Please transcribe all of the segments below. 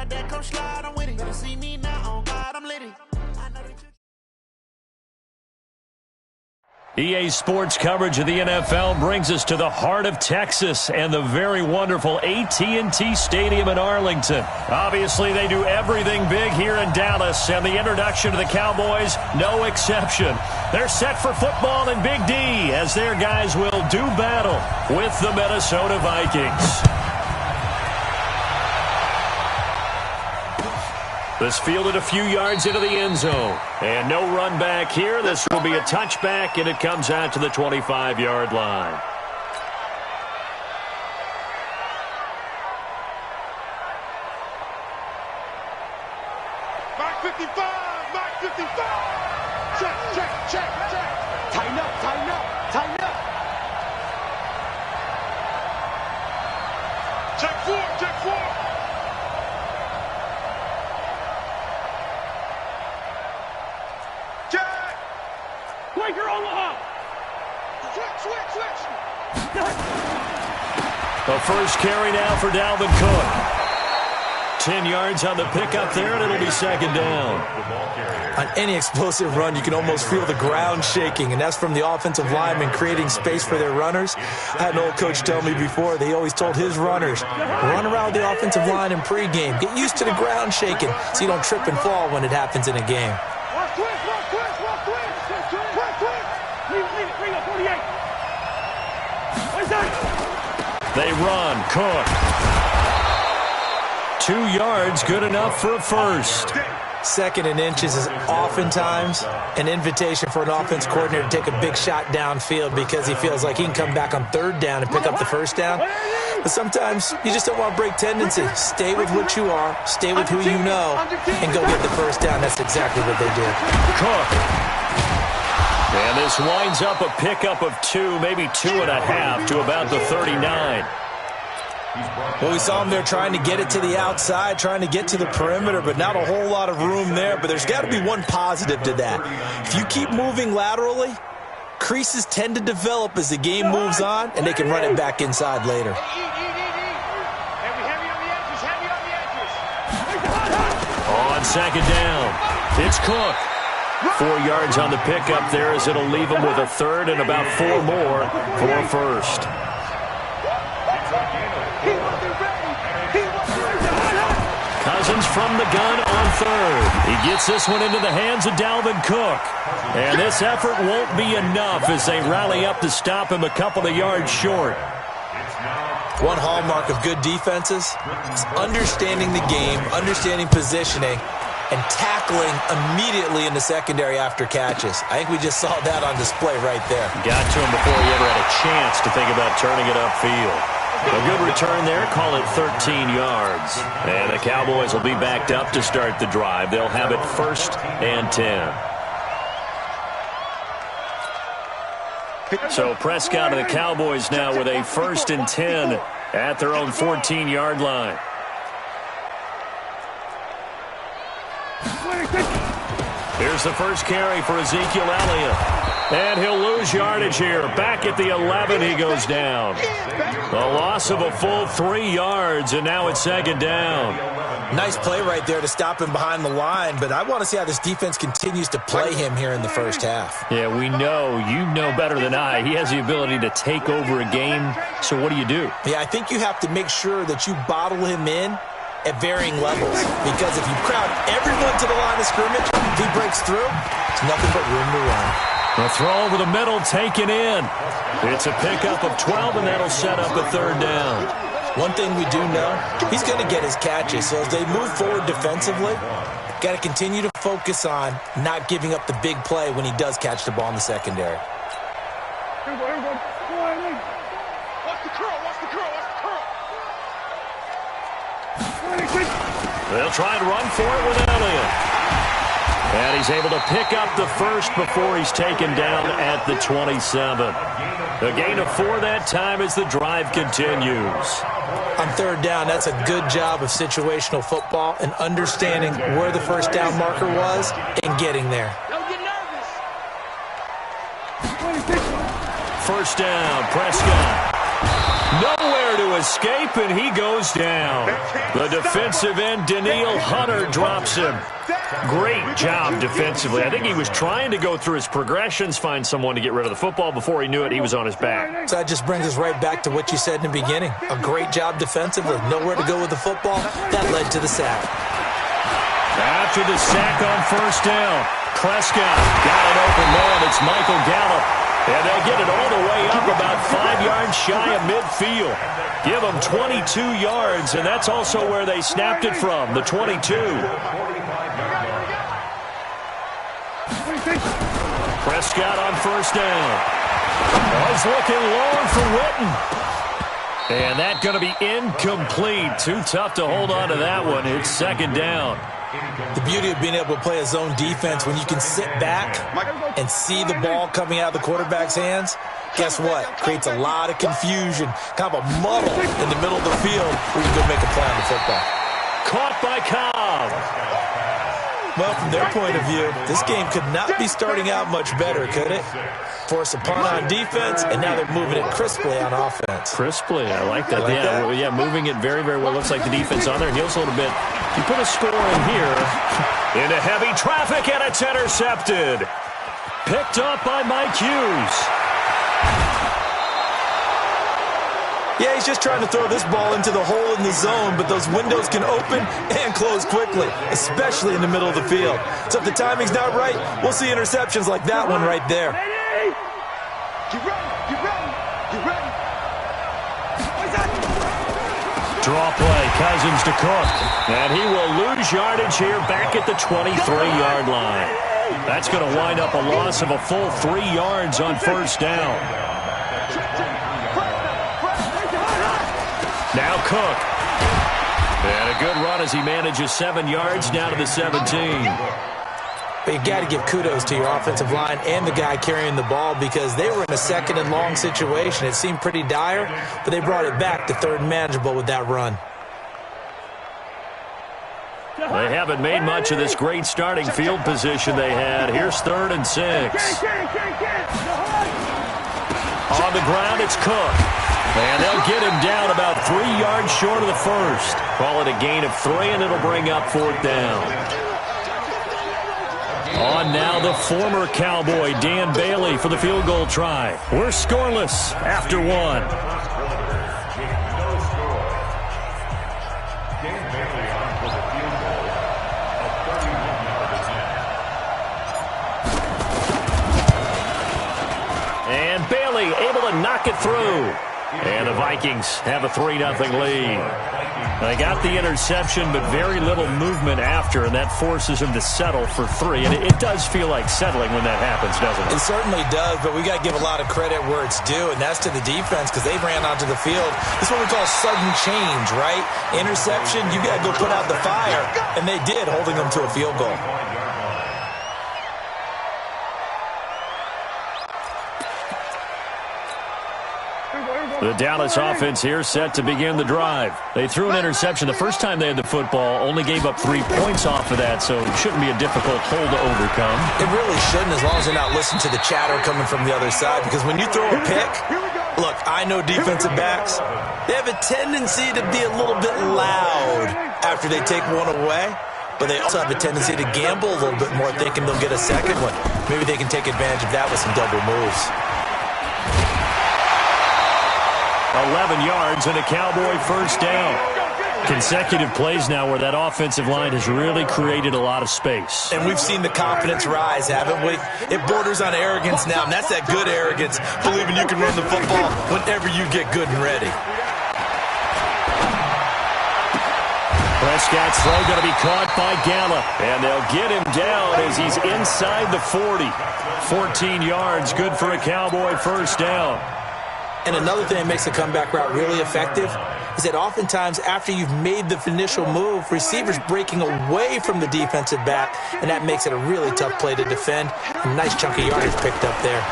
that, come slide, I'm with it. Better see me now, on God, I'm litty. EA Sports coverage of the NFL brings us to the heart of Texas and the very wonderful AT&T Stadium in Arlington. Obviously, they do everything big here in Dallas, and the introduction to the Cowboys, no exception. They're set for football in Big D as their guys will do battle with the Minnesota Vikings. This fielded a few yards into the end zone. And no run back here. This will be a touchback, and it comes out to the 25-yard line. Mark 55! Mark 55! Check, check, check, check! Tighten up, tighten up, tighten up! Check 4, check 4! The first carry now for Dalvin Cook. 10 yards on the pickup there, and it'll be second down. On any explosive run, you can almost feel the ground shaking, and that's from the offensive linemen creating space for their runners. I had an old coach tell me before, they always told his runners, run around the offensive line in pregame. Get used to the ground shaking so you don't trip and fall when it happens in a game. Walk quick, walk quick, walk quick! Quick, quick! Leave it, 48! What's that? They run. Cook. 2 yards, good enough for a first. Second and inches is oftentimes an invitation for an offense coordinator to take a big shot downfield because he feels like he can come back on third down and pick up the first down. But sometimes you just don't want to break tendency. Stay with what you are, stay with who you know, and go get the first down. That's exactly what they did. Cook. And this winds up a pickup of 2, maybe 2.5 to about the 39. Well, we saw him there trying to get it to the outside, trying to get to the perimeter, but not a whole lot of room there. But there's got to be one positive to that. If you keep moving laterally, creases tend to develop as the game moves on, and they can run it back inside later. On second down, it's Cook. 4 yards on the pickup there as it'll leave him with a third and about 4 more for a first. Cousins from the gun on third. He gets this one into the hands of Dalvin Cook. And this effort won't be enough as they rally up to stop him a couple of yards short. One hallmark of good defenses is understanding the game, understanding positioning, and tackling immediately in the secondary after catches. I think we just saw that on display right there. Got to him before he ever had a chance to think about turning it upfield. A good return there, call it 13 yards. And the Cowboys will be backed up to start the drive. They'll have it 1st and 10. So Prescott and the Cowboys now with a 1st and 10 at their own 14-yard line. Here's the first carry for Ezekiel Elliott. And he'll lose yardage here. Back at the 11, he goes down. A loss of a full 3 yards, and now it's second down. Nice play right there to stop him behind the line, but I want to see how this defense continues to play him here in the first half. Yeah, we know. You know better than I. He has the ability to take over a game, so what do you do? Yeah, I think you have to make sure that you bottle him in at varying levels, because if you crowd everyone to the line of scrimmage, if he breaks through, it's nothing but room to run. A throw over the middle taken in. It's a pickup of 12, and that'll set up a third down. One thing we do know, he's going to get his catches, so as they move forward defensively, got to continue to focus on not giving up the big play when he does catch the ball in the secondary. Watch the curl, watch the curl, watch the curl. They'll try and run for it with Elliott. And he's able to pick up the first before he's taken down at the 27. A gain of 4 that time as the drive continues. On third down, that's a good job of situational football and understanding where the first down marker was and getting there. Don't get nervous. First down, Prescott. Nowhere to escape, and he goes down. The defensive end, Daniil Hunter, drops him. Great job defensively. I think he was trying to go through his progressions, find someone to get rid of the football. Before he knew it, he was on his back. So that just brings us right back to what you said in the beginning. A great job defensively. Nowhere to go with the football. That led to the sack. After the sack on first down, Prescott got an open man. It's Michael Gallup. And they'll get it all the way up about 5 yards shy of midfield. Give them 22 yards, and that's also where they snapped it from, the 22. Prescott on first down. Was looking long for Witten. And that's going to be incomplete. Too tough to hold on to that one. It's second down. The beauty of being able to play a zone defense when you can sit back and see the ball coming out of the quarterback's hands, guess what? Creates a lot of confusion, kind of a muddle in the middle of the field where you can go make a play on the football. Caught by Cobb. Well, from their point of view, this game could not be starting out much better, could it? Force a punt on defense, and now they're moving it crisply on offense. Crisply, I like that. Yeah, moving it very, very well. Looks like the defense on there heals a little bit. You put a score in here. Into heavy traffic, and it's intercepted. Picked up by Mike Hughes. Yeah, he's just trying to throw this ball into the hole in the zone, but those windows can open and close quickly, especially in the middle of the field. So if the timing's not right, we'll see interceptions like that one right there. Get ready, get ready, get ready. Draw play, Cousins to Cook. And he will lose yardage here back at the 23-yard line. That's going to wind up a loss of a full 3 yards on first down. Now Cook. And a good run as he manages 7 yards down to the 17. But you got to give kudos to your offensive line and the guy carrying the ball because they were in a second and long situation. It seemed pretty dire, but they brought it back to third and manageable with that run. They haven't made much of this great starting field position they had. Here's 3rd and 6. On the ground, it's Cook. And they'll get him down about 3 yards short of the first. Call it a gain of 3, and it'll bring up 4th down. On now the former Cowboy, Dan Bailey, for the field goal try. We're scoreless after 1. And Bailey able to knock it through. And the Vikings have a 3-0 lead. They got the interception, but very little movement after, and that forces him to settle for 3. And it does feel like settling when that happens, doesn't it? It certainly does, but we got to give a lot of credit where it's due, and that's to the defense because they ran onto the field. This is what we call sudden change, right? Interception, you got to go put out the fire, and they did, holding them to a field goal. The Dallas offense here set to begin the drive. They threw an interception the first time they had the football, only gave up 3 points off of that, so it shouldn't be a difficult hole to overcome. It really shouldn't, as long as they're not listening to the chatter coming from the other side, because when you throw a pick, look, I know defensive backs, they have a tendency to be a little bit loud after they take one away, but they also have a tendency to gamble a little bit more, thinking they'll get a second one. Maybe they can take advantage of that with some double moves. 11 yards and a Cowboy first down. Consecutive plays now where that offensive line has really created a lot of space. And we've seen the confidence rise, haven't we? It borders on arrogance now, and that's that good arrogance, believing you can run the football whenever you get good and ready. Prescott's throw going to be caught by Gallup, and they'll get him down as he's inside the 40. 14 yards, good for a Cowboy first down. And another thing that makes the comeback route really effective is that oftentimes after you've made the initial move, receivers breaking away from the defensive back, and that makes it a really tough play to defend. A nice chunk of yardage picked up there.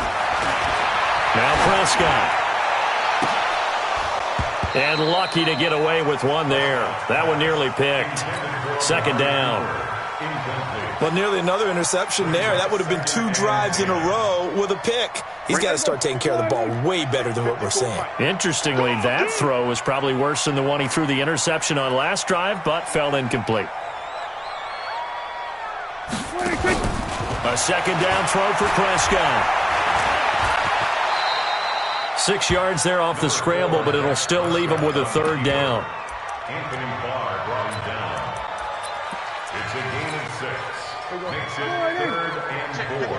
Now Prescott. And lucky to get away with one there. That one nearly picked. Second down. Well, nearly another interception there. That would have been 2 drives in a row with a pick. He's got to start taking care of the ball way better than what we're seeing. Interestingly, that throw was probably worse than the one he threw the interception on last drive, but fell incomplete. A second down throw for Prescott. 6 yards there off the scramble, but it'll still leave him with a third down. Anthony Barr brought him down. It's a gain of 6. Makes it 3rd and 4.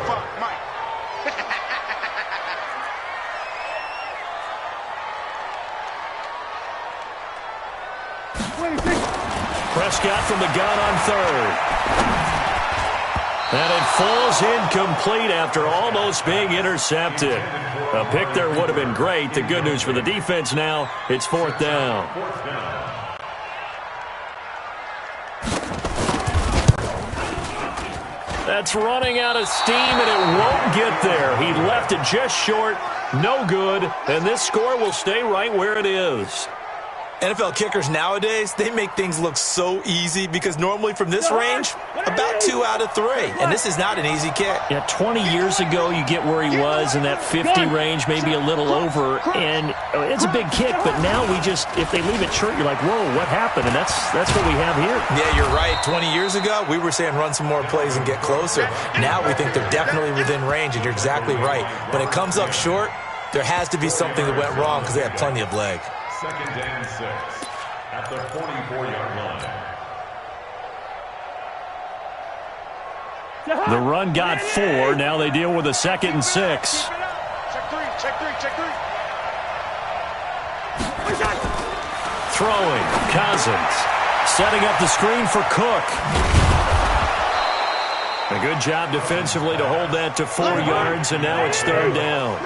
Prescott from the gun on 3rd. And it falls incomplete after almost being intercepted. A pick there would have been great. The good news for the defense now, it's 4th down. That's running out of steam, and it won't get there. He left it just short, no good, and this score will stay right where it is. NFL kickers nowadays, they make things look so easy because normally from this range, about 2 out of 3. And this is not an easy kick. Yeah, 20 years ago, you get where he was in that 50 range, maybe a little over. And it's a big kick, but now we just, if they leave it short, you're like, whoa, what happened? And that's what we have here. Yeah, you're right. 20 years ago, we were saying run some more plays and get closer. Now we think they're definitely within range, and you're exactly right. When it comes up short, there has to be something that went wrong because they had plenty of leg. 2nd and 6 at the 44-yard line. The run got 4. Now they deal with a 2nd and 6. Check 3, check 3. Throwing, Cousins. Setting up the screen for Cook. A good job defensively to hold that to 4 yards, and now it's 3rd down.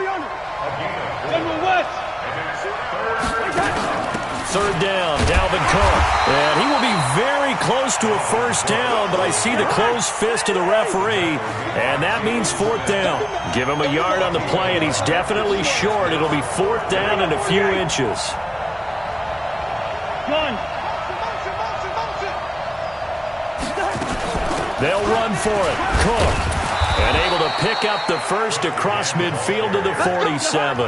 3rd down, Dalvin Cook. And he will be very close to a 1st down, but I see the closed fist of the referee, and that means 4th down. Give him a yard on the play, and he's definitely short. It'll be 4th down and a few inches. They'll run for it. Cook. And able to pick up the first across midfield to the 47.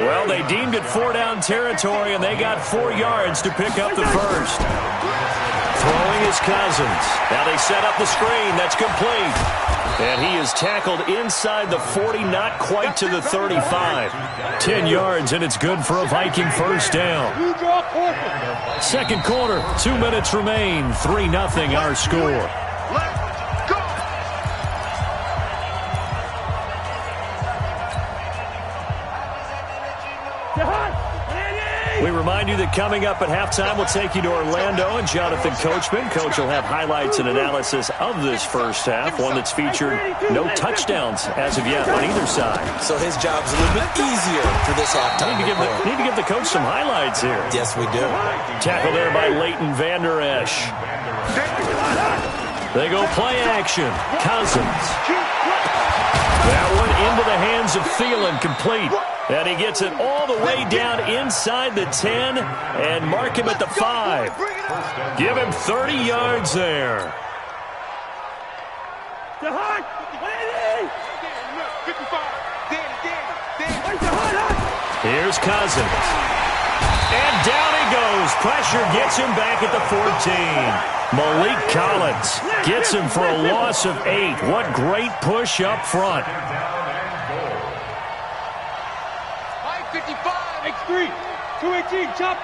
Well, they deemed it 4-down territory, and they got 4 yards to pick up the first. Throwing is Cousins. Now they set up the screen. That's complete. And he is tackled inside the 40, not quite to the 35. 10 yards, and it's good for a Viking 1st down. 2nd quarter, 2 minutes remain. 3-0 our score. We remind you that coming up at halftime, we'll take you to Orlando and Jonathan Coachman. Coach will have highlights and analysis of this first half, one that's featured no touchdowns as of yet on either side. So his job's a little bit easier for this halftime. Need to give the coach some highlights here. Yes, we do. Tackle there by Leighton Vander Esch. They go play action. Cousins. That one into the hands of Thielen, complete. And he gets it all the way down inside the 10 and mark him at the 5. Give him 30 yards there. Here's Cousins. And down he goes. Pressure gets him back at the 14. Malik Collins gets him for a loss of 8. What great push up front. 55, X3, 218, chop.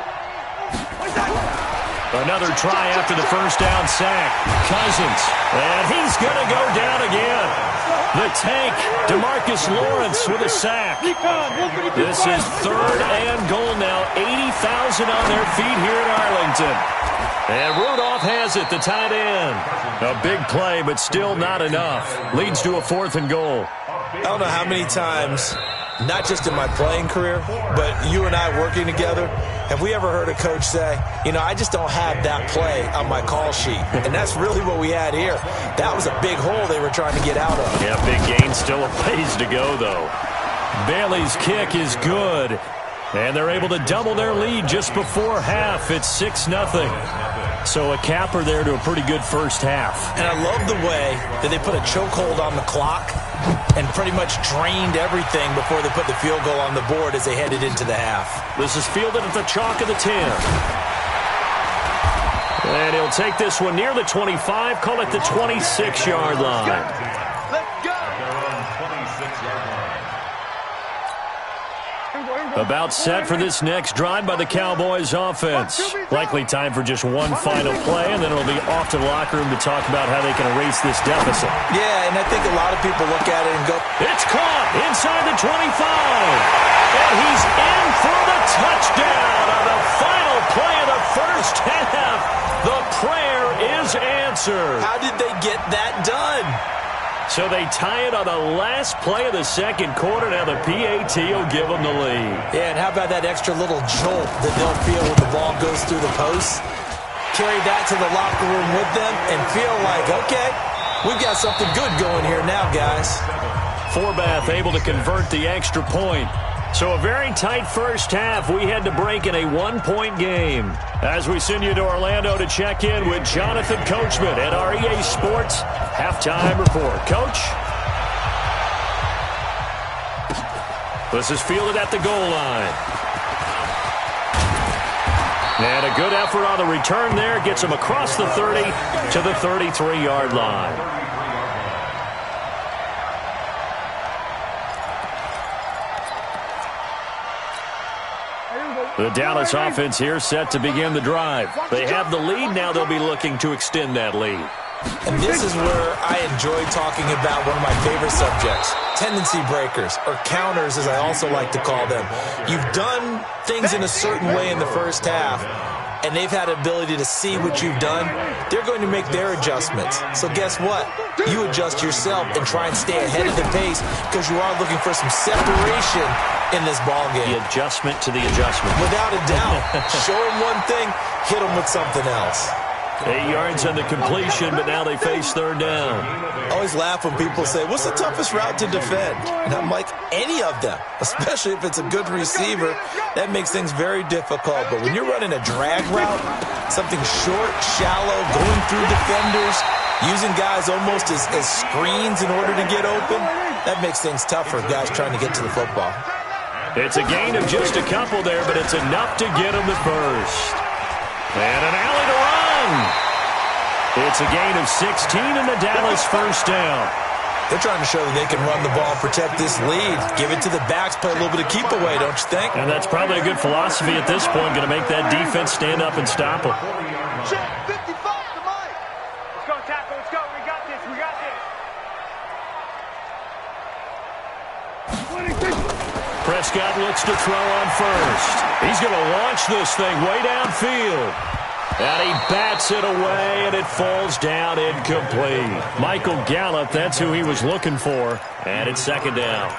Another try after the first down sack. Cousins, and he's going to go down again. The tank, DeMarcus Lawrence with a sack. This is 3rd and goal now. 80,000 on their feet here in Arlington. And Rudolph has it, the tight end. A big play, but still not enough. Leads to a 4th and goal. I don't know how many times, not just in my playing career, but you and I working together, have we ever heard a coach say, you know, I just don't have that play on my call sheet. And that's really what we had here. That was a big hole they were trying to get out of. Yeah, big gain, still a ways to go, though. Bailey's kick is good. And they're able to double their lead just before half. It's 6-0. So a capper there to a pretty good first half. And I love the way that they put a chokehold on the clock and pretty much drained everything before they put the field goal on the board as they headed into the half. This is fielded at the chalk of the 10. And he'll take this one near the 25, call it the 26-yard line. Let's go. They're on 26-yard line. About set for this next drive by the Cowboys offense. Likely time for just one final play, and then it'll be off to the locker room to talk about how they can erase this deficit. Yeah, and I think a lot of people look at it and go, It's caught inside the 25. And he's in for the touchdown on the final play of the first half. The prayer is answered. how did they get that done? So they tie it on the last play of the second quarter. Now the PAT will give them the lead. Yeah, and how about that extra little jolt that they'll feel when the ball goes through the post? Carry that to the locker room with them and feel like, okay, we've got something good going here now, guys. Forbath able to convert the extra point. So a very tight first half. We had to break in a one-point game. As we send you to Orlando to check in with Jonathan Coachman at our EA Sports Halftime Report. Coach? This is fielded at the goal line. And a good effort on the return there. Gets him across the 30 to the 33-yard line. The Dallas offense here set to begin the drive. They have the lead. Now they'll be looking to extend that lead. And this is where I enjoy talking about one of my favorite subjects, tendency breakers, or counters as I also like to call them. You've done things in a certain way in the first half, and they've had the ability to see what you've done. They're going to make their adjustments. So guess what? You adjust yourself and try and stay ahead of the pace because you are looking for some separation in this ball game. The adjustment to the adjustment. Without a doubt. Show them one thing, hit them with something else. 8 yards on the completion, but now they face third down. I always laugh when people say, what's the toughest route to defend? And I'm like, any of them, especially if it's a good receiver. That makes things very difficult. But when you're running a drag route, something short, shallow, going through defenders, using guys almost as screens in order to get open, that makes things tough for guys trying to get to the football. It's a gain of just a couple there, but it's enough to get them the first. And an alley to run. It's a gain of 16 and the Dallas first down. They're trying to show that they can run the ball and protect this lead. Give it to the backs, play a little bit of keep away, don't you think? And that's probably a good philosophy at this point, going to make that defense stand up and stop them. Check 55 to Mike. Let's go, tackle. Let's go. We got this. We got this. Prescott looks to throw on first. He's going to launch this thing way downfield. And he bats it away, and it falls down incomplete. Michael Gallup, that's who he was looking for. And it's second down.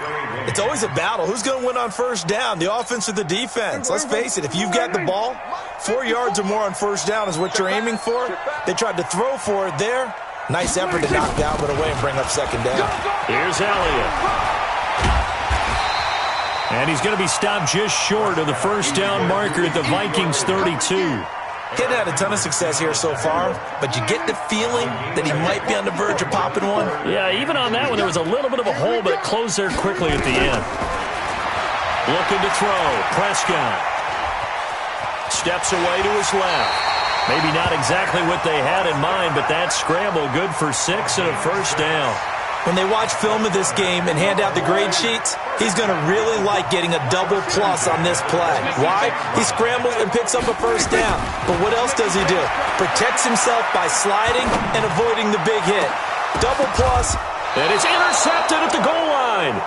It's always a battle. Who's going to win on first down, the offense or the defense? Let's face it, if you've got the ball, 4 yards or more on first down is what you're aiming for. They tried to throw for it there. Nice effort to knock Gallup away and bring up second down. Here's Elliott. And he's going to be stopped just short of the first down marker at the Vikings 32. Hadn't had a ton of success here so far, but you get the feeling that he might be on the verge of popping one. Yeah, even on that one, there was a little bit of a hole, but it closed there quickly at the end. Looking to throw. Prescott steps away to his left. Maybe not exactly what they had in mind, but that scramble good for 6 and a first down. When they watch film of this game and hand out the grade sheets, he's going to really like getting a double plus on this play. Why? He scrambles and picks up a first down. But what else does he do? Protects himself by sliding and avoiding the big hit. Double plus. And it's intercepted at the goal line.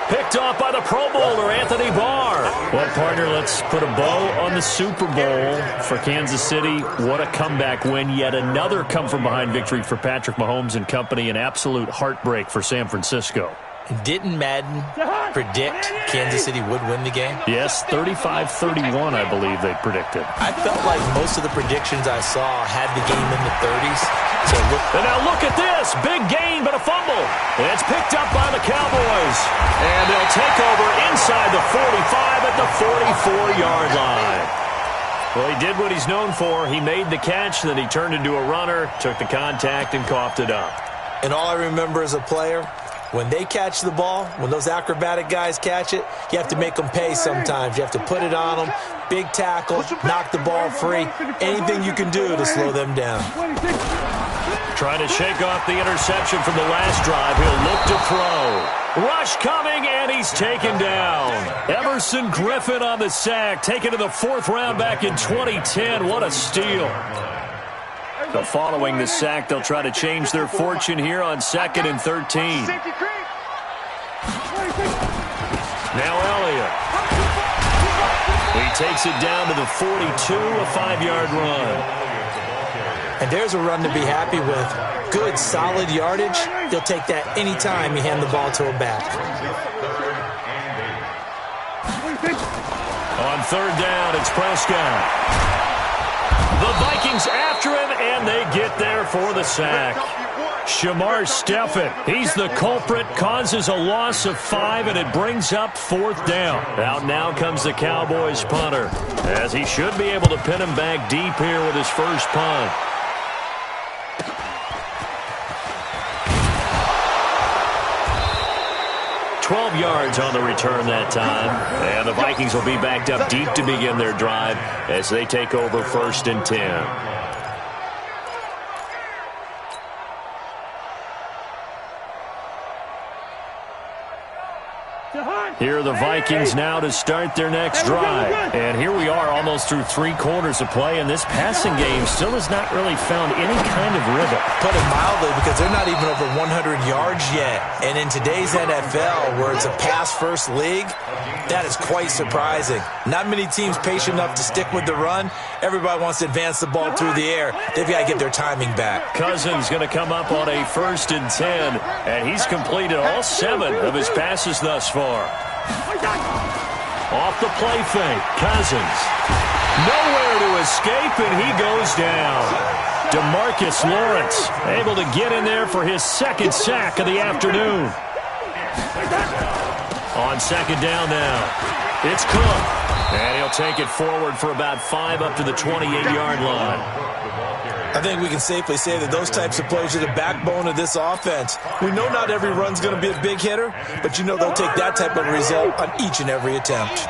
Picked off by the Pro Bowler, Anthony Barr. Well, partner, let's put a bow on the Super Bowl for Kansas City. What a comeback win. Yet another come-from-behind victory for Patrick Mahomes and company. An absolute heartbreak for San Francisco. Didn't Madden predict Kansas City would win the game? Yes, 35-31, I believe they predicted. I felt like most of the predictions I saw had the game in the 30s. And now look at this. Big gain, but a fumble. And it's picked up by the Cowboys. And they'll take over inside the 45 at the 44-yard line. Well, he did what he's known for. He made the catch, then he turned into a runner, took the contact, and coughed it up. And all I remember as a player, when they catch the ball, when those acrobatic guys catch it, you have to make them pay sometimes. You have to put it on them, big tackle, knock the ball free, anything you can do to slow them down. Trying to shake off the interception from the last drive. He'll look to throw. Rush coming, and he's taken down. Emerson Griffin on the sack, taken to the 4th round back in 2010. What a steal. So following the sack, they'll try to change their fortune here on 2nd and 13. Now Elliott. He takes it down to the 42, a 5-yard run. And there's a run to be happy with. Good, solid yardage. He'll take that any time you hand the ball to a back. On 3rd down, it's Prescott. The Vikings after him, and they get there for the sack. Shamar Stephen, he's the culprit, causes a loss of 5, and it brings up 4th down. Out now comes the Cowboys punter, as he should be able to pin him back deep here with his first punt. $12 yards on the return that time. And the Vikings will be backed up deep to begin their drive as they take over 1st and 10. Here are the Vikings now to start their next drive. And here we are almost through 3 quarters of play, and this passing game still has not really found any kind of rhythm. Put it mildly, because they're not even over 100 yards yet. And in today's NFL, where it's a pass-first league, that is quite surprising. Not many teams patient enough to stick with the run. Everybody wants to advance the ball through the air. They've got to get their timing back. Cousins going to come up on a 1st and 10, and he's completed all 7 of his passes thus far. Off the play fake, Cousins. Nowhere to escape, and he goes down. DeMarcus Lawrence able to get in there for his 2nd sack of the afternoon. On 2nd down now, it's Cook. And he'll take it forward for about 5 up to the 28-yard line. I think we can safely say that those types of plays are the backbone of this offense. We know not every run's going to be a big hitter, but you know they'll take that type of result on each and every attempt.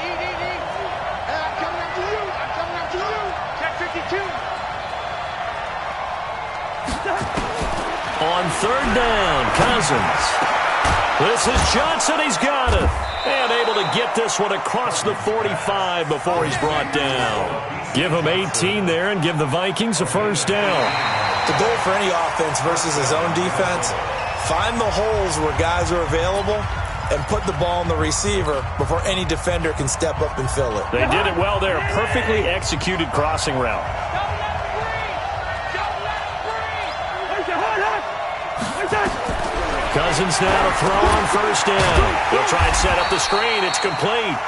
On 3rd down, Cousins. This is Johnson. He's got it. And able to get this one across the 45 before he's brought down. Give him 18 there and give the Vikings a 1st down. The goal for any offense versus his own defense, find the holes where guys are available and put the ball on the receiver before any defender can step up and fill it. They did it well there. Perfectly executed crossing route. Cousins now to throw on 1st down. He'll try and set up the screen. It's complete.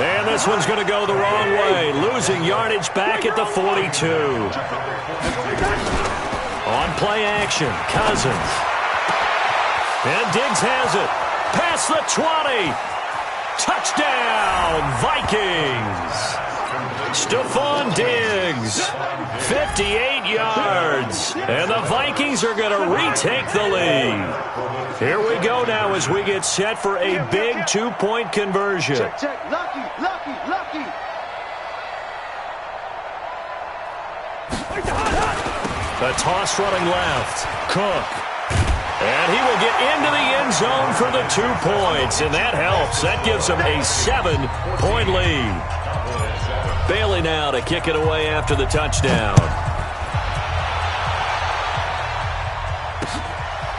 And this one's going to go the wrong way. Losing yardage back at the 42. On play action, Cousins. And Diggs has it. Past the 20. Touchdown, Vikings. Stephon Diggs, 58 yards, and the Vikings are going to retake the lead. Here we go now as we get set for a big 2-point conversion. Check. Lucky. The toss running left, Cook. And he will get into the end zone for the 2 points, and that helps. That gives him a 7-point lead. Bailey now to kick it away after the touchdown.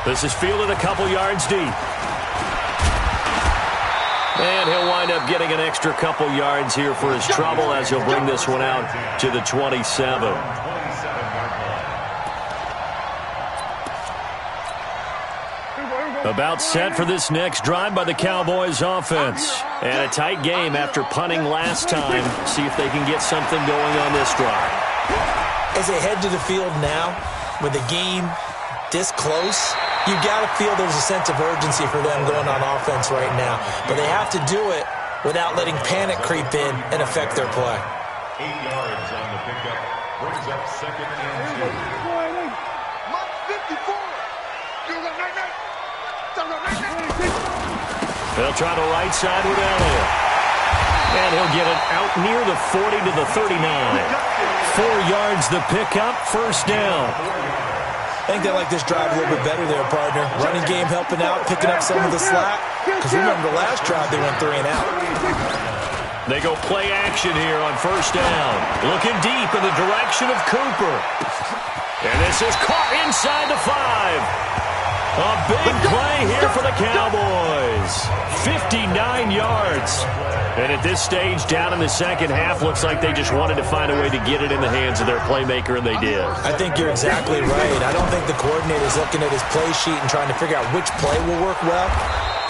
This is fielded a couple yards deep. And he'll wind up getting an extra couple yards here for his trouble as he'll bring this one out to the 27. About set for this next drive by the Cowboys offense. And a tight game after punting last time. See if they can get something going on this drive. As they head to the field now, with the game this close, you got to feel there's a sense of urgency for them going on offense right now. But they have to do it without letting panic creep in and affect their play. 8 yards on the pickup. Brings up 2nd and 2. Mark 54. They'll try the right side with Elliott. And he'll get it out near the 40 to the 39. 4 yards the pickup, first down. I think they like this drive a little bit better there, partner. Running game helping out, picking up some of the slack. Because remember the last drive, they went 3 and out. They go play action here on first down. Looking deep in the direction of Cooper. And this is caught inside the 5. A big play here for the Cowboys. 59 yards. And at this stage, down in the second half, looks like they just wanted to find a way to get it in the hands of their playmaker, and they did. I think you're exactly right. I don't think the coordinator's looking at his play sheet and trying to figure out which play will work well.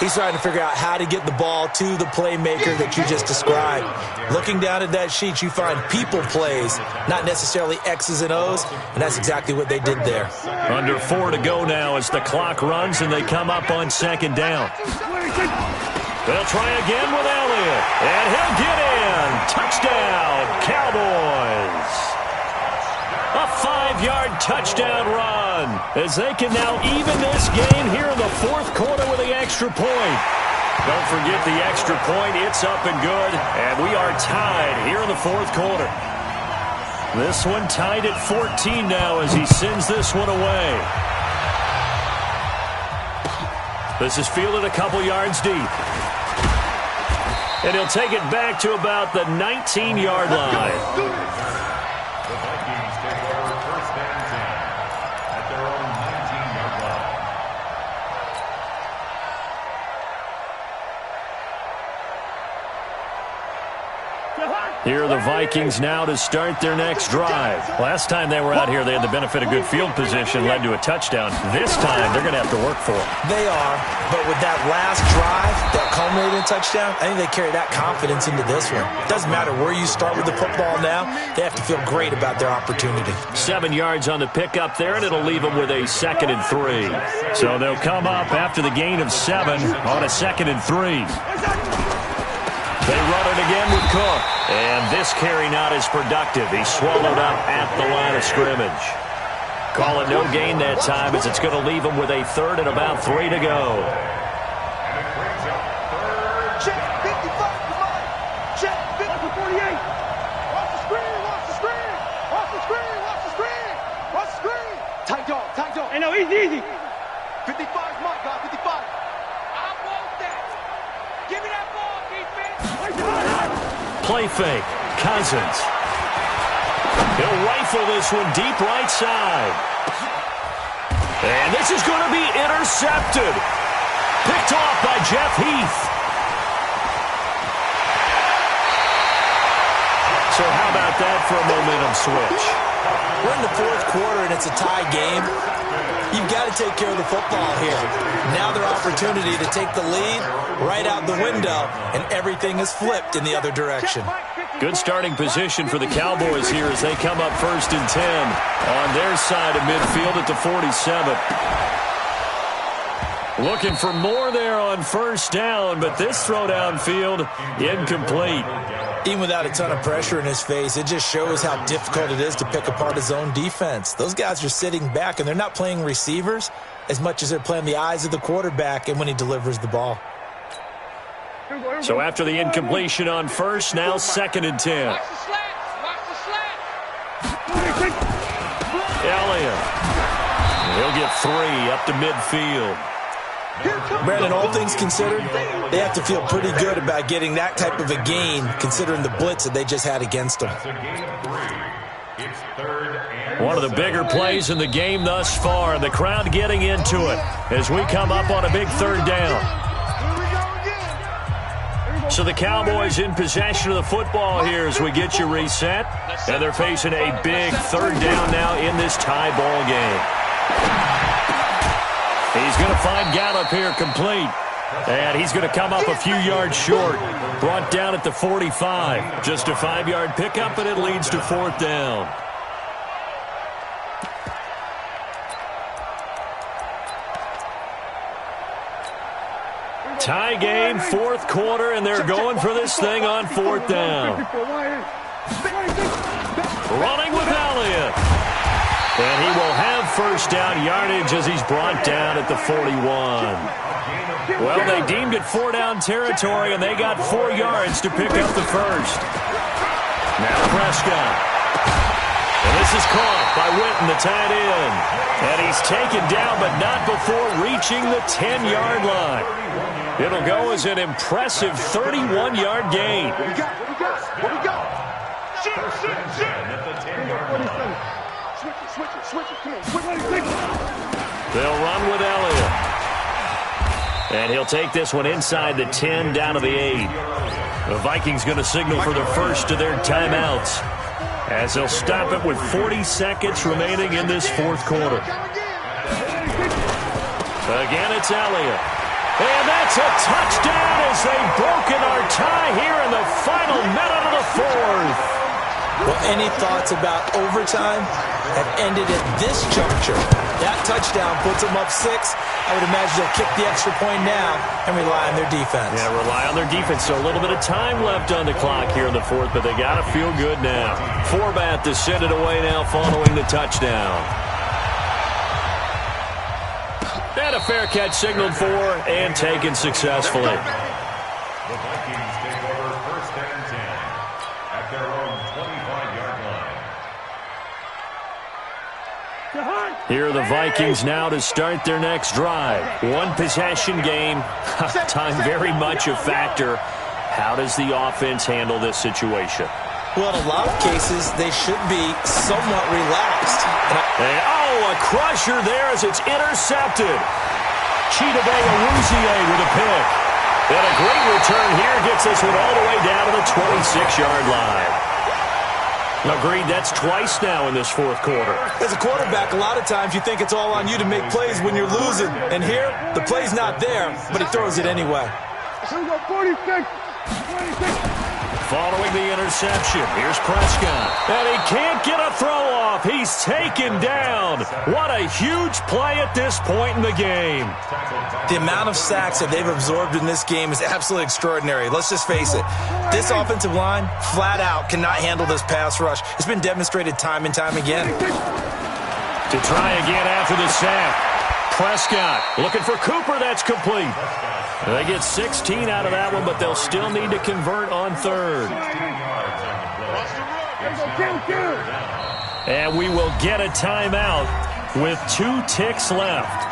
He's trying to figure out how to get the ball to the playmaker that you just described. Looking down at that sheet, you find people plays, not necessarily X's and O's, and that's exactly what they did there. Under 4 to go now as the clock runs and they come up on second down. They'll try again with Elliott, and he'll get in. Touchdown, Cowboys. A 5-yard touchdown run as they can now even this game here in the fourth quarter with the extra point. Don't forget the extra point. It's up and good, and we are tied here in the fourth quarter. This one tied at 14 now as he sends this one away. This is fielded a couple yards deep. And he'll take it back to about the 19-yard line. The Vikings take over first and 10 at their own 19-yard line. Here are the Vikings now to start their next drive. Last time they were out here, they had the benefit of good field position, led to a touchdown. This time, they're going to have to work for it. They are, but with that last drive, that culminating touchdown, I think they carry that confidence into this one. It doesn't matter where you start with the football now, they have to feel great about their opportunity. 7 yards on the pickup there, and it'll leave them with a 2nd and 3. So they'll come up after the gain of 7 on a 2nd and 3. They run it again with Cook. And this carry not as productive. He's swallowed up at the line of scrimmage. Call it no gain that time as it's going to leave him with a 3rd and about 3 to go. Check 55, come on. Check 50, 48. Watch the screen, watch the screen. Watch the screen, watch the screen. Watch the screen. Tight dog, tight dog. Hey, no, easy. 55 is my guy, 55. I want that. Give me that ball, defense. Play fake. Cousins. He'll rifle this one deep right side. And this is going to be intercepted. Picked off by Jeff Heath. So how about that for a momentum switch? We're in the fourth quarter and it's a tie game. You've got to take care of the football here. Now their opportunity to take the lead right out the window, and everything is flipped in the other direction. Good starting position for the Cowboys here as they come up 1st and 10 on their side of midfield at the 47. Looking for more there on first down, but this throw downfield incomplete. Even without a ton of pressure in his face, it just shows how difficult it is to pick apart his own defense. Those guys are sitting back, and they're not playing receivers as much as they're playing the eyes of the quarterback and when he delivers the ball. So after the incompletion on first, now 2nd and 10. Watch the slat. Watch the slat. Elliott. He'll get 3 up to midfield. Brandon, all things considered, they have to feel pretty good about getting that type of a gain considering the blitz that they just had against them. That's a gain of 3. It's 3rd and One of the bigger plays in the game thus far, and the crowd getting into it as we come up on a big 3rd down. So the Cowboys in possession of the football here as we get you reset. And they're facing a big 3rd down now in this tie ball game. He's going to find Gallup here complete. And he's going to come up a few yards short. Brought down at the 45. Just a 5-yard pickup, and it leads to 4th down. Tie game, 4th quarter, and they're going for this thing on 4th down. Running with Elliott. And he will have first down yardage as he's brought down at the 41. Well, they deemed it 4-down territory, and they got 4 yards to pick up the first. Now Prescott. And this is caught by Witten, the tight end. And he's taken down, but not before reaching the 10-yard line. It'll go as an impressive 31-yard gain. What we got? Shoot. At the 10-yard line. Switch it. Come on, switch it. They'll run with Elliott. And he'll take this one inside the 10 down to the 8. The Vikings going to signal for the first of their timeouts, as they'll stop it with 40 seconds remaining in this fourth quarter. Again, it's Elliott. And that's a touchdown as they've broken our tie here in the final minute of the fourth. Well, any thoughts about overtime have ended at this juncture. That touchdown puts them up 6. I would imagine they'll kick the extra point now and rely on their defense. Yeah, rely on their defense. So a little bit of time left on the clock here in the fourth, but they got to feel good now. Forbat to send it away now following the touchdown. And a fair catch signaled for and taken successfully. The Vikings take over first and 10 at their own 25-yard line. Here are the Vikings now to start their next drive. One possession game. Time very much a factor. How does the offense handle this situation? Well, in a lot of cases, they should be somewhat relaxed. A crusher there as it's intercepted. Chidobe Awuzie with a pick. And a great return here gets this one all the way down to the 26-yard line. Agreed, that's twice now in this fourth quarter. As a quarterback, a lot of times you think it's all on you to make plays when you're losing. And here, the play's not there, but he throws it anyway. Here we go, 46. Following the interception, here's Prescott. And he can't get a throw off. He's taken down. What a huge play at this point in the game. The amount of sacks that they've absorbed in this game is absolutely extraordinary. Let's just face it. This offensive line, flat out, cannot handle this pass rush. It's been demonstrated time and time again. To try again after the sack. Prescott looking for Cooper. That's complete. They get 16 out of that one, but they'll still need to convert on third. And we will get a timeout with 2 ticks left.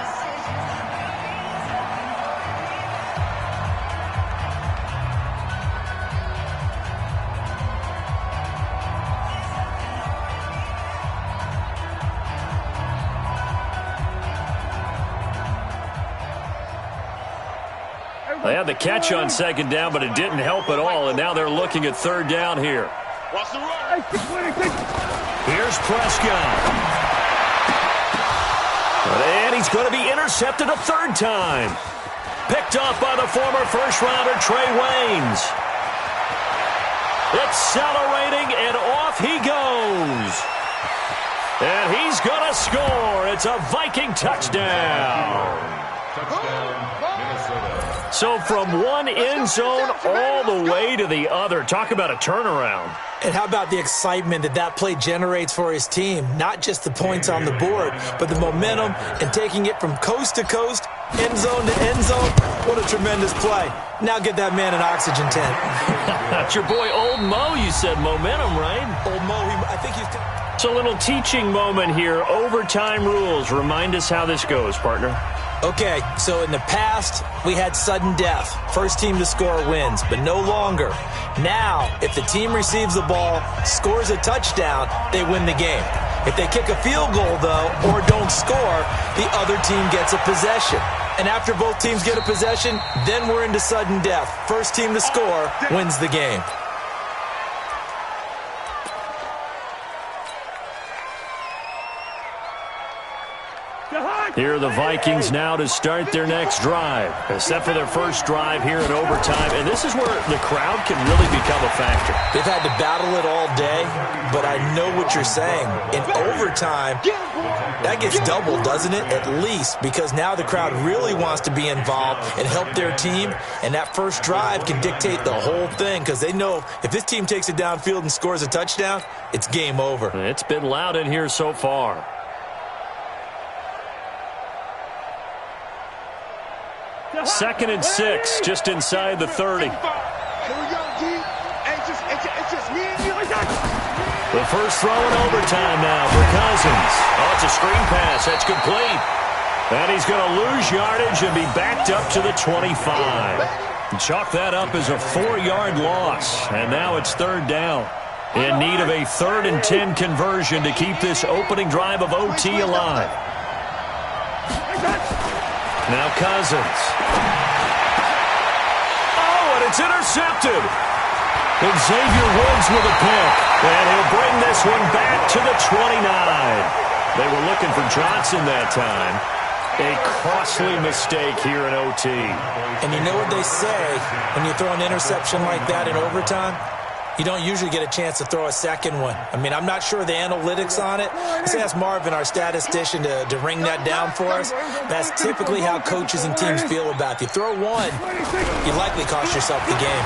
They had the catch on second down, but it didn't help at all, and now they're looking at third down here. Here's Prescott. And he's going to be intercepted a third time. Picked off by the former first-rounder Trey Waynes. Accelerating, and off he goes. And he's going to score. It's a Viking touchdown. So from one end zone all the way to the other. Talk about a turnaround. And how about the excitement that play generates for his team? Not just the points on the board, but the momentum and taking it from coast to coast, end zone to end zone. What a tremendous play. Now get that man an oxygen tent. That's your boy Old Mo. You said momentum, right? Old Mo, I think he's... It's a little teaching moment here. Overtime rules. Remind us how this goes, partner. Okay, so in the past, we had sudden death. First team to score wins, but no longer. Now, if the team receives the ball, scores a touchdown, they win the game. If they kick a field goal, though, or don't score, the other team gets a possession. And after both teams get a possession, then we're into sudden death. First team to score wins the game. Here are the Vikings now to start their next drive, except for their first drive here in overtime. And this is where the crowd can really become a factor. They've had to battle it all day, but I know what you're saying. In overtime, that gets doubled, doesn't it? At least, because now the crowd really wants to be involved and help their team. And that first drive can dictate the whole thing because they know if this team takes it downfield and scores a touchdown, it's game over. It's been loud in here so far. Second and 6, just inside the 30. Here we go, D. It's just me and you. The first throw in overtime now for Cousins. Oh, it's a screen pass. That's complete. And he's going to lose yardage and be backed up to the 25. Chalk that up as a 4-yard loss. And now it's third down. In need of a 3rd and 10 conversion to keep this opening drive of OT alive. Now Cousins. Oh, and it's intercepted. And Xavier Woods with a pick. And he'll bring this one back to the 29. They were looking for Johnson that time. A costly mistake here in OT. And you know what they say when you throw an interception like that in overtime? You don't usually get a chance to throw a second one. I mean, I'm not sure the analytics on it. Let's ask Marvin, our statistician, to ring that down for us. That's typically how coaches and teams feel about it. You throw one, you likely cost yourself the game.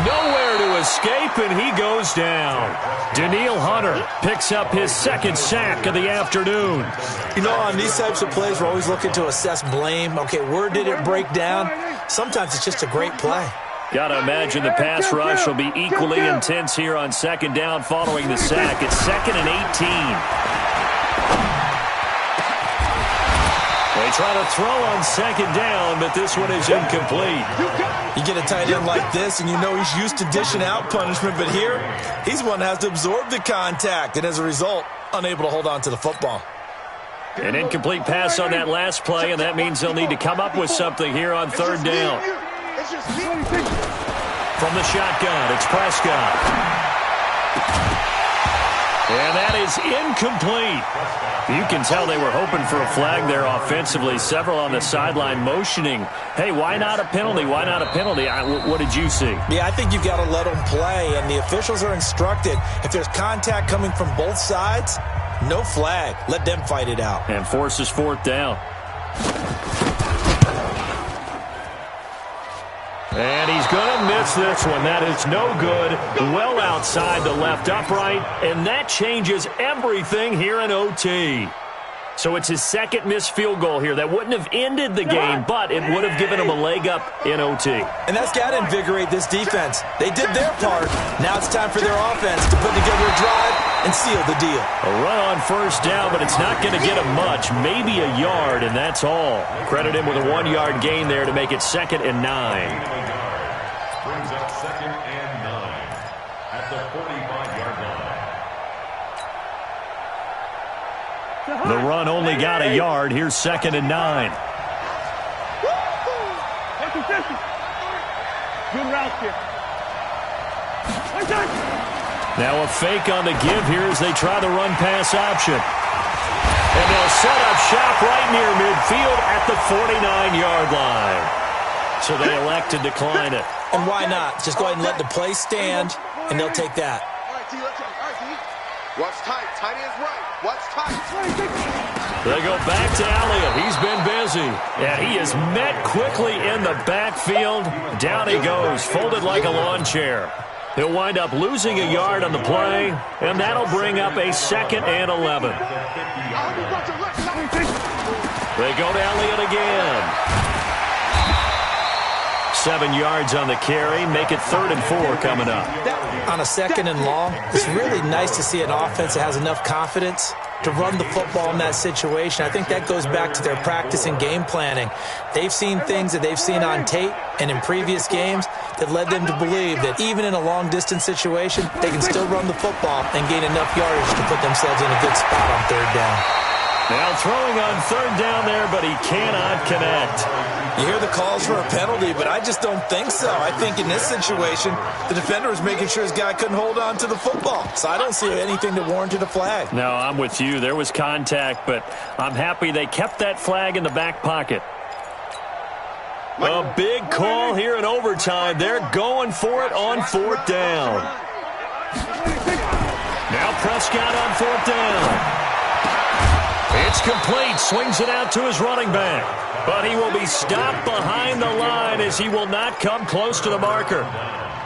Nowhere to escape, and he goes down. Daniil Hunter picks up his second sack of the afternoon. You know, on these types of plays, we're always looking to assess blame. Okay, where did it break down? Sometimes it's just a great play. Got to imagine the pass rush will be equally intense here on second down following the sack. It's 2nd and 18. They try to throw on second down, but this one is incomplete. You get a tight end like this, and you know he's used to dishing out punishment, but here, he's the one that has to absorb the contact, and as a result, unable to hold on to the football. An incomplete pass on that last play, and that means they'll need to come up with something here on third down. From the shotgun, it's Prescott. And that is incomplete. You can tell they were hoping for a flag there offensively. Several on the sideline motioning, hey, why not a penalty? Why not a penalty? What did you see? Yeah, I think you've got to let them play, and the officials are instructed. If there's contact coming from both sides, no flag. Let them fight it out. And forces fourth down. And he's going to miss this one. That is no good. Well outside the left upright. And that changes everything here in OT. So it's his second missed field goal here. That wouldn't have ended the game, but it would have given him a leg up in OT. And that's got to invigorate this defense. They did their part. Now it's time for their offense to put together a drive and seal the deal. A run on first down, but it's not going to get him much. Maybe a yard, and that's all. Credit him with a 1-yard gain there to make it 2nd and 9. Brings up 2nd and 9 at the 45-yard line. The run only got a yard. Here's 2nd and 9. Good route here. Now a fake on the give here as they try the run-pass option. And they'll set up shop right near midfield at the 49-yard line. So they elect to decline it. And why not? Just go ahead and let the play stand, and they'll take that. All right, D, let's go. All right, D. Watch tight. Tight end's right. Watch tight. They go back to Elliott. He's been busy. And he is met quickly in the backfield. Down he goes, folded like a lawn chair. He'll wind up losing a yard on the play, and that'll bring up a 2nd and 11. They go to Elliott again. 7 yards on the carry. Make it 3rd and 4 coming up. On a 2nd and long, it's really nice to see an offense that has enough confidence to run the football in that situation. I think that goes back to their practice and game planning. They've seen things that they've seen on tape and in previous games that led them to believe that even in a long-distance situation, they can still run the football and gain enough yardage to put themselves in a good spot on third down. Now throwing on third down there, but he cannot connect. You hear the calls for a penalty, but I just don't think so. I think in this situation, the defender was making sure his guy couldn't hold on to the football. So I don't see anything that warranted a flag. No, I'm with you. There was contact, but I'm happy they kept that flag in the back pocket. A big call here in overtime. They're going for it on 4th down. Now Prescott on 4th down. It's complete. Swings it out to his running back. But he will be stopped behind the line as he will not come close to the marker.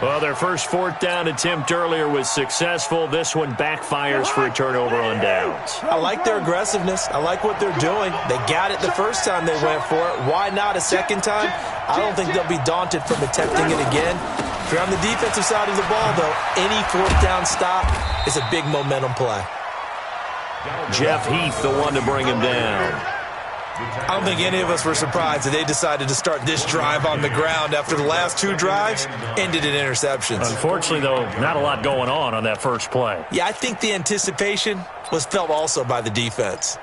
Well, their first 4th down attempt earlier was successful. This one backfires for a turnover on downs. I like their aggressiveness. I like what they're doing. They got it the first time they went for it. Why not a second time? I don't think they'll be daunted from attempting it again. If you're on the defensive side of the ball, though, any 4th down stop is a big momentum play. Jeff Heath, the one to bring him down. I don't think any of us were surprised that they decided to start this drive on the ground after the last 2 drives ended in interceptions. Unfortunately, though, not a lot going on that first play. Yeah, I think the anticipation was felt also by the defense.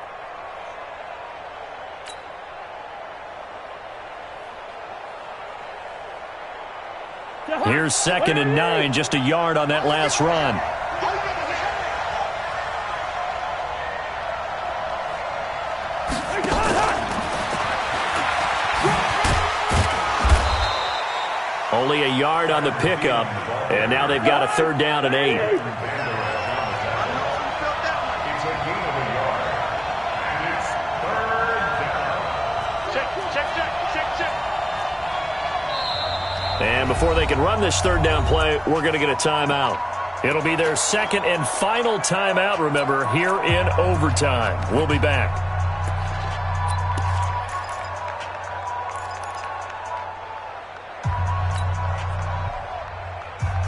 Here's 2nd and 9, just a yard on that last run. Only a yard on the pickup, and now they've got a 3rd down and 8. It's a gain of a yard, and it's 3rd down. Check. And before they can run this 3rd down play, we're going to get a timeout. It'll be their 2nd and final timeout, remember, here in overtime. We'll be back.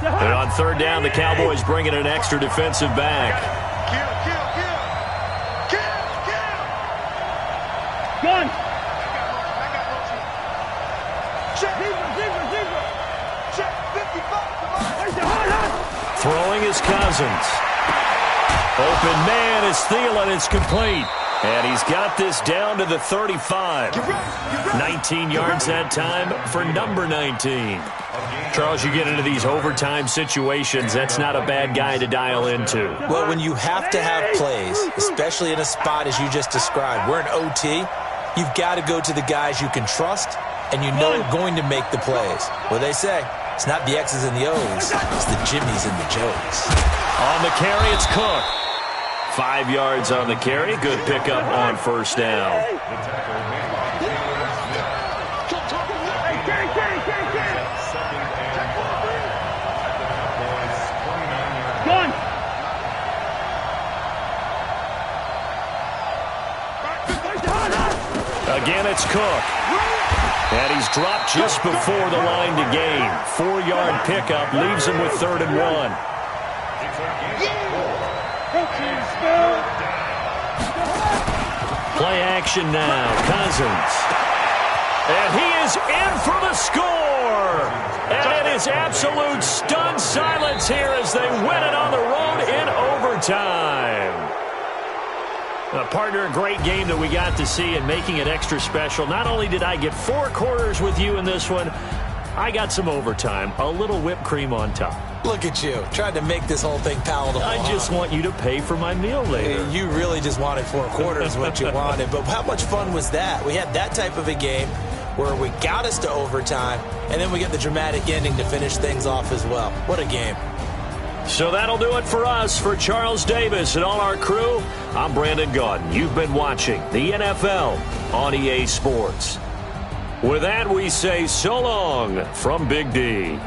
And on 3rd down, the Cowboys bring in an extra defensive back. Kill. Gun. Check. Check. 55. Throwing is Cousins. Open man is Thielen. It's complete. And he's got this down to the 35. 19 yards that time for number 19. Charles, you get into these overtime situations, that's not a bad guy to dial into. Well, when you have to have plays, especially in a spot as you just described, we're in OT, you've got to go to the guys you can trust and you know are going to make the plays. What they say, it's not the X's and the O's, it's the Jimmies and the Joes. On the carry, it's Cook. 5 yards on the carry. Good pickup on 1st down. Again, it's Cook. And he's dropped just before the line to gain. 4-yard pickup leaves him with 3rd and 1. Play action now. Cousins. And he is in for the score. And it is absolute stunned silence here as they win it on the road in overtime. Partner, a great game that we got to see and making it extra special. Not only did I get 4 quarters with you in this one, I got some overtime, a little whipped cream on top. Look at you, trying to make this whole thing palatable. I just want you to pay for my meal later. You really just wanted 4 quarters what you wanted, but how much fun was that? We had that type of a game where we got us to overtime, and then we get the dramatic ending to finish things off as well. What a game. So that'll do it for us. For Charles Davis and all our crew, I'm Brandon Gaudin. You've been watching the NFL on EA Sports. With that, we say so long from Big D.